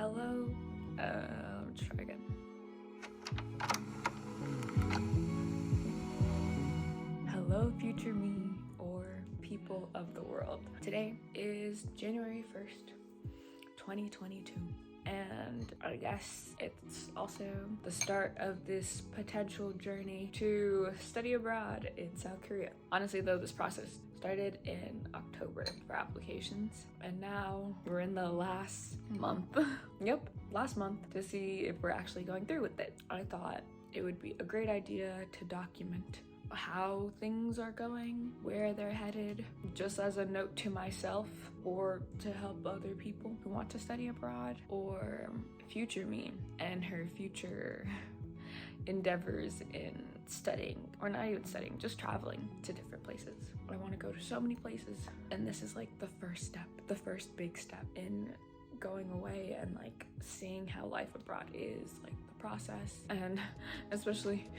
Hello, try again. Hello, future me, or people of the world. Today is January 1st, 2022. And I guess it's also the start of this potential journey to study abroad in South Korea. Honestly though, this process started in October for applications, and now we're in the last month. Yep, last month, to see if we're actually going through with it. I thought it would be a great idea to document how things are going, where they're headed, just as a note to myself or to help other people who want to study abroad, or future me and her future endeavors in studying, or not even studying, just traveling to different places. I want to go to so many places, and this is like the first step, the first big step in going away and like seeing how life abroad is, like the process, and especially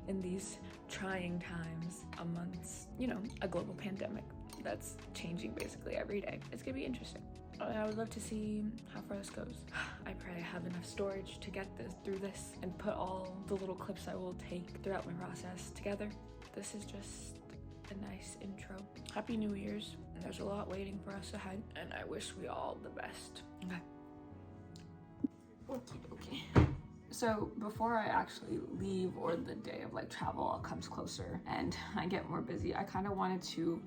in these trying times amongst, you know, a global pandemic that's changing basically every day. It's gonna be interesting. I would love to see how far this goes. I pray I have enough storage to get through this and put all the little clips I will take throughout my process together. This is just a nice intro. Happy New Year's. There's a lot waiting for us ahead, and I wish we all the best. Okay. So before I actually leave, or the day of like travel comes closer and I get more busy, I kind of wanted to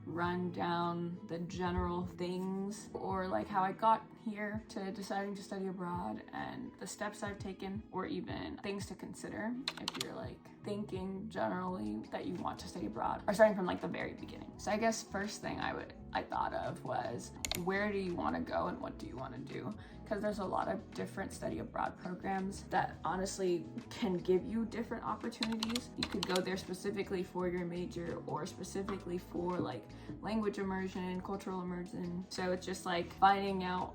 run down the general things, or like how I got here to deciding to study abroad, and the steps I've taken, or even things to consider if you're like thinking generally that you want to study abroad, or starting from like the very beginning. So I guess first thing I thought of was, where do you want to go and what do you want to do? Because there's a lot of different study abroad programs that honestly can give you different opportunities. You could go there specifically for your major, or specifically for like language immersion, cultural immersion. So it's just like finding out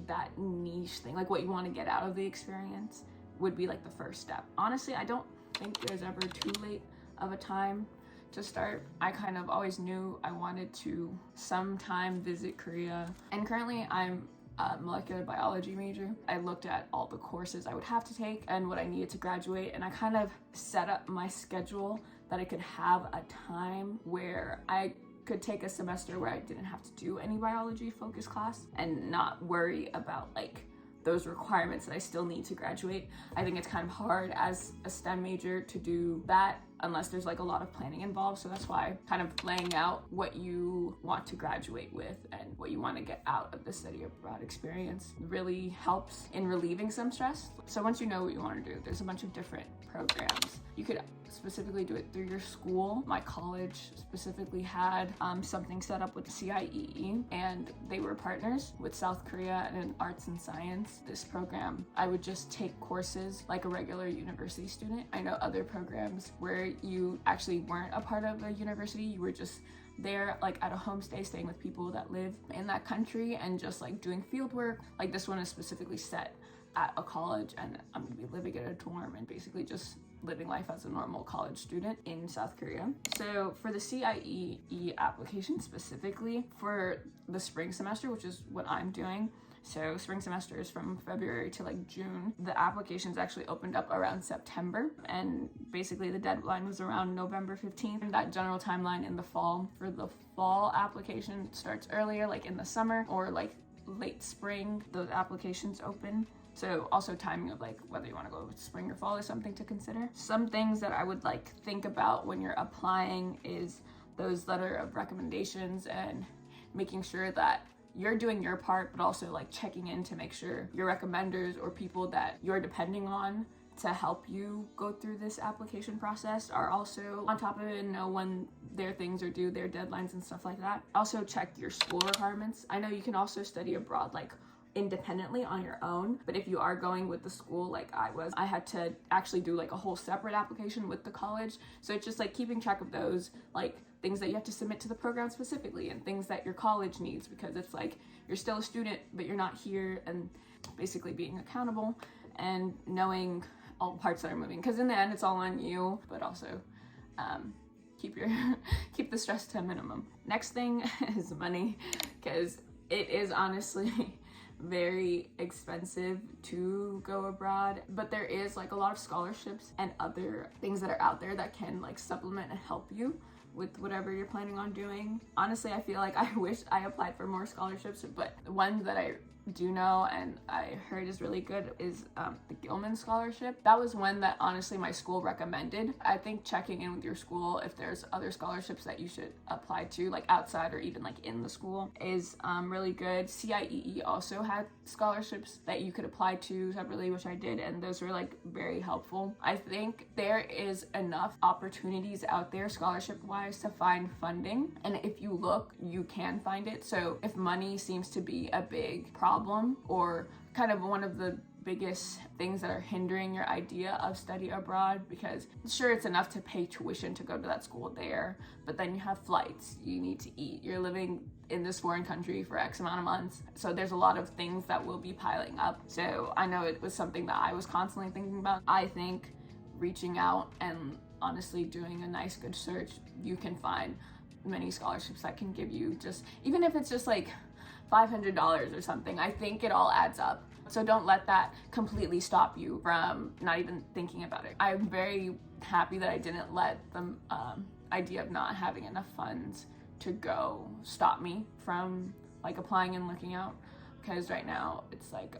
that niche thing, like what you want to get out of the experience would be like the first step. Honestly, I don't think there's ever too late of a time to start. I kind of always knew I wanted to sometime visit Korea, and currently I'm a molecular biology major. I looked at all the courses I would have to take and what I needed to graduate, and I kind of set up my schedule that I could have a time where I could take a semester where I didn't have to do any biology focused class and not worry about like those requirements that I still need to graduate. I think it's kind of hard as a STEM major to do that unless there's like a lot of planning involved. So that's why kind of laying out what you want to graduate with and what you want to get out of the study abroad experience really helps in relieving some stress. So once you know what you want to do, there's a bunch of different programs. You could specifically do it through your school. My college specifically had something set up with CIEE, and they were partners with South Korea in arts and science. This program, I would just take courses like a regular university student. I know other programs where you actually weren't a part of a university, you were just there like at a homestay, staying with people that live in that country and just like doing field work. Like this one is specifically set at a college, and I'm gonna be living in a dorm and basically just living life as a normal college student in South Korea. So for the CIEE application specifically for the spring semester, which is what I'm doing, so spring semester is from February to like June. The applications actually opened up around September, and basically the deadline was around November 15th. And that general timeline in the fall for the fall application starts earlier, like in the summer or like late spring, those applications open. So also timing of like whether you want to go with spring or fall is something to consider. Some things that I would like think about when you're applying is those letter of recommendations and making sure that you're doing your part, but also like checking in to make sure your recommenders or people that you're depending on to help you go through this application process are also on top of it and know when their things are due, their deadlines and stuff like that. Also check your school requirements. I know you can also study abroad like independently on your own, but if you are going with the school like I had to actually do like a whole separate application with the college. So it's just like keeping track of those like things that you have to submit to the program specifically, and things that your college needs, because it's like you're still a student but you're not here, and basically being accountable and knowing all parts that are moving, because in the end it's all on you, but also keep the stress to a minimum. Next thing is money, because it is honestly very expensive to go abroad, but there is like a lot of scholarships and other things that are out there that can like supplement and help you with whatever you're planning on doing. Honestly, I feel like I wish I applied for more scholarships, but the one that I do know and I heard is really good is the Gilman Scholarship. That was one that honestly my school recommended. I think checking in with your school if there's other scholarships that you should apply to, like outside or even like in the school, is really good. CIEE also had scholarships that you could apply to separately, which I did, and those were like very helpful. I think there is enough opportunities out there scholarship wise to find funding, and if you look, you can find it. So if money seems to be a big problem or kind of one of the biggest things that are hindering your idea of study abroad, because sure, it's enough to pay tuition to go to that school there, but then you have flights, you need to eat, you're living in this foreign country for X amount of months, so there's a lot of things that will be piling up. So I know it was something that I was constantly thinking about. I think reaching out and honestly doing a nice good search, you can find many scholarships that can give you, just even if it's just like $500 or something, I think it all adds up. So don't let that completely stop you from not even thinking about it. I'm very happy that I didn't let the idea of not having enough funds to go stop me from like applying and looking out, because right now it's like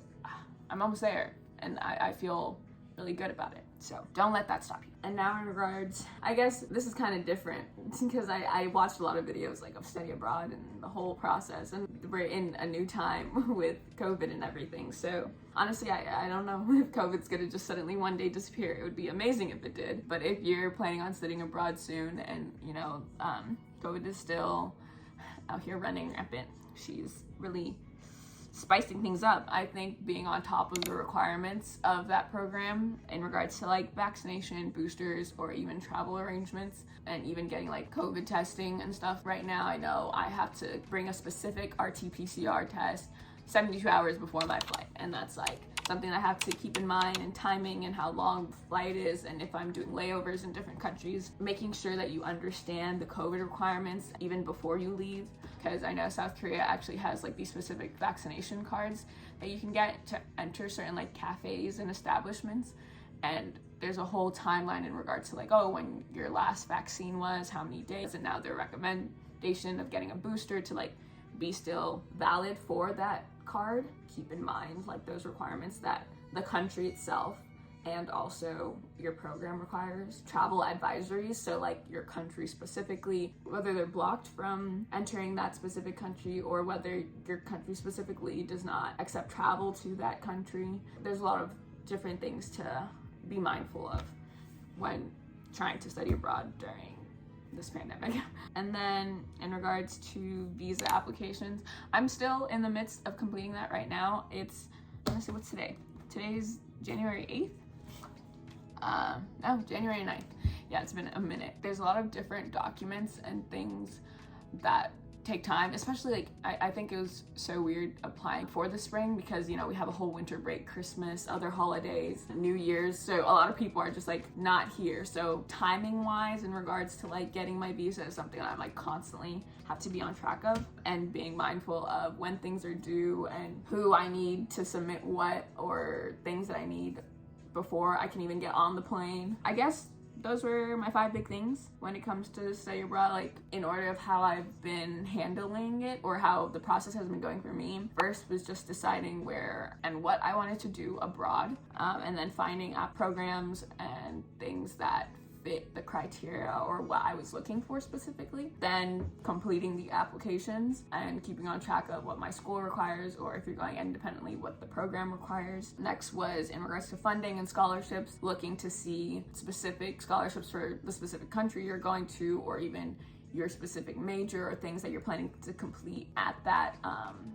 I'm almost there and I feel really good about it. So don't let that stop you. And now in regards, I guess this is kind of different because I watched a lot of videos like of study abroad and the whole process, and we're in a new time with COVID and everything. So honestly, I don't know if COVID's gonna just suddenly one day disappear. It would be amazing if it did. But if you're planning on studying abroad soon and you know, COVID is still out here running rampant, she's really spicing things up. I think being on top of the requirements of that program in regards to like vaccination, boosters, or even travel arrangements, and even getting like COVID testing and stuff. Right now, I know I have to bring a specific RT-PCR test 72 hours before my flight, and that's like something I have to keep in mind, and timing and how long the flight is, and if I'm doing layovers in different countries, making sure that you understand the COVID requirements even before you leave, because I know South Korea actually has like these specific vaccination cards that you can get to enter certain like cafes and establishments, and there's a whole timeline in regards to like, oh, when your last vaccine was, how many days, and now their recommendation of getting a booster to like be still valid for that card. Keep in mind like those requirements that the country itself and also your program requires. Travel advisories, so like your country specifically, whether they're blocked from entering that specific country or whether your country specifically does not accept travel to that country. There's a lot of different things to be mindful of when trying to study abroad during this pandemic. And then in regards to visa applications, I'm still in the midst of completing that right now. It's, let's see, what's today? Today's January 8th? No, January 9th. Yeah, it's been a minute. There's a lot of different documents and things that take time, especially like I think it was so weird applying for the spring because, you know, we have a whole winter break, Christmas, other holidays, New Year's, so a lot of people are just like not here. So timing wise in regards to like getting my visa is something that I'm like constantly have to be on track of, and being mindful of when things are due and who I need to submit what, or things that I need before I can even get on the plane. I guess those were my 5 big things when it comes to study abroad, like in order of how I've been handling it or how the process has been going for me. First was just deciding where and what I wanted to do abroad, and then finding out programs and things that fit the criteria or what I was looking for specifically. Then completing the applications and keeping on track of what my school requires, or if you're going independently, what the program requires. Next was in regards to funding and scholarships, looking to see specific scholarships for the specific country you're going to, or even your specific major or things that you're planning to complete at that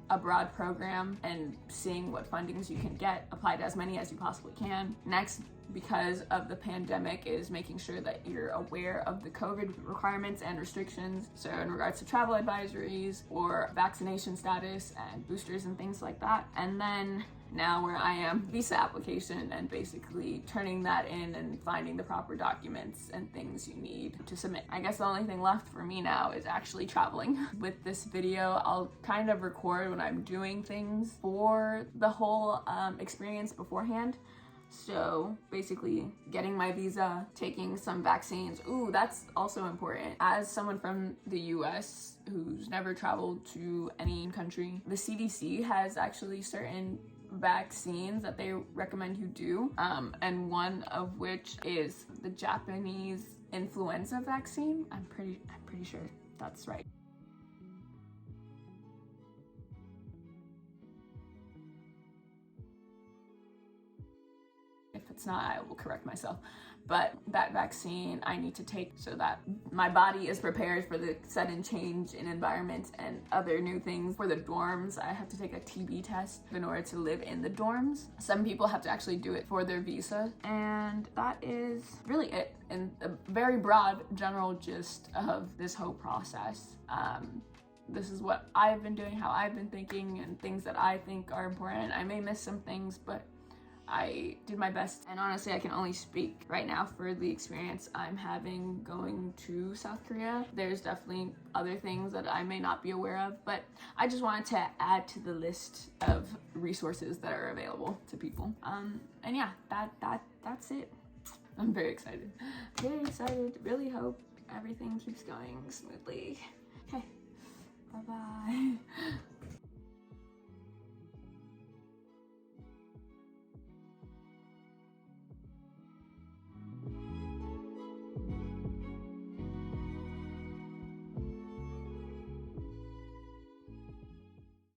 abroad program, and seeing what fundings you can get, apply to as many as you possibly can. Next, because of the pandemic is making sure that you're aware of the COVID requirements and restrictions. So in regards to travel advisories or vaccination status and boosters and things like that. And then now where I am, visa application and basically turning that in and finding the proper documents and things you need to submit. I guess the only thing left for me now is actually traveling. With this video, I'll kind of record when I'm doing things for the whole experience beforehand. So basically getting my visa, taking some vaccines. Ooh, that's also important. As someone from the US who's never traveled to any country, the CDC has actually certain vaccines that they recommend you do, and one of which is the Japanese influenza vaccine. I'm pretty sure that's right. If it's not, I will correct myself. But that vaccine I need to take so that my body is prepared for the sudden change in environment and other new things. For the dorms, I have to take a TB test in order to live in the dorms. Some people have to actually do it for their visa. And that is really it in a very broad general gist of this whole process. This is what I've been doing, how I've been thinking, and things that I think are important. I may miss some things, but I did my best, and honestly I can only speak right now for the experience I'm having going to South Korea. There's definitely other things that I may not be aware of, but I just wanted to add to the list of resources that are available to people. And yeah, that's it. I'm very excited. Very excited. Really hope everything keeps going smoothly. Okay, bye-bye.